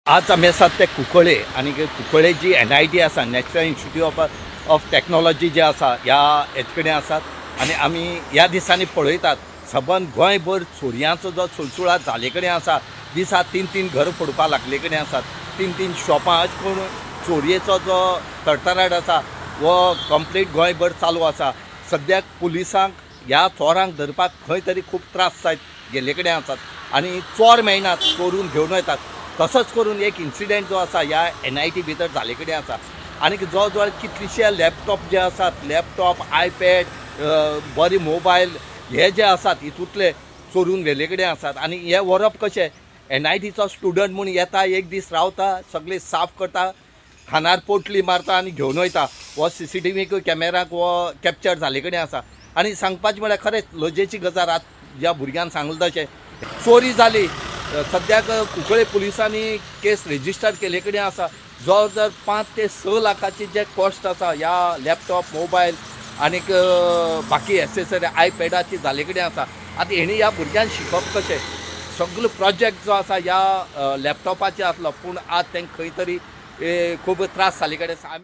आज आम्ही आसात ते कुंकळे आणि कुंकळे जी NIT आसा, नॅशनल इन्स्टिट्यूट ऑफ टेक्नॉलॉजी जे आसा हेचे कडेन आसात आणि आमी ह्या दिसांनी पळयतात सबंद गोंयभर चोरयांचो जो सुळसुळाट जाले कडेन आसा. दिसा 3-3 घर फोडपाक लागले कडेन आसात, 3-3 शॉपां. अशें करून चोरयेचो जो तडतडाट आसा वो कंप्लीट गोंयभर चालू आसा. सद्याक पुलिसांक ह्या चोरांक धरपाक खंय तरी खूब त्रास जायत गेले कडेन आसात आणि चोर मेळनात, चोरून घेवन वतात. तसोच करून एक इन्सिडेंट जो आसा ह्या NIT भितर जाले कडेन आसा. आनी जवळ जवळ कितलेशे लॅपटॉप जे आसात, लॅपटॉप, आयपॅड, बरे मोबायल हे जे आसात हितूंतले चोरून व्हेले कडेन आसात. आनी हे व्हरप कशें, NITचो स्टुडंट म्हूण येता, एक दीस रावता, सगळे साफ करता, खानार पोटली मारता आनी घेवन वयता. हो CCTV कॅमेराक वो कॅप्चर जाले कडेन आसा. आनी सांगपाचें म्हळ्यार खरेंच लजेची गजाल. ज्या भुरग्यान सांगलें तशें चोरी जाली. सद्याक कुंकळे पुलिसांनी केस रेजिस्टर केले कडेन आसा. जवळ जवळ 5 ते 6 लाखाचे जे कॉस्ट आसा ह्या लॅपटॉप, मोबायल आनीक बाकी एसेसरी आयपॅडाची जाले कडेन आसा. आतां हेणी ह्या भुरग्यांक शिकप कशें, सगळो प्रोजेक्ट जो आसा ह्या लॅपटॉपाचेर आसलो, पूण आज तांकां खंय तरी खूब त्रास जाले कडेन आसा.